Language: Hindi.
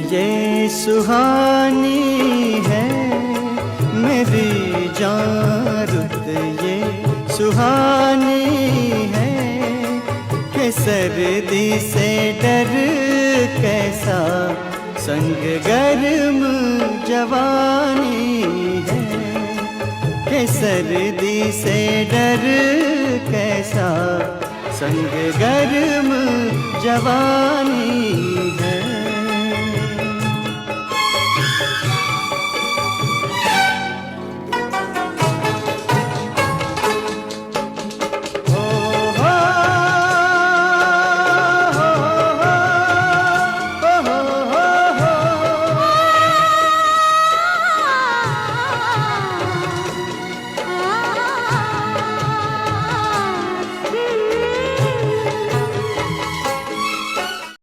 ये सुहानी है मेरी जान रुत, ये सुहानी है कि सर्दी से डर कैसा संग गर्म जवानी है, कि सर्दी से डर कैसा संग गर्म जवानी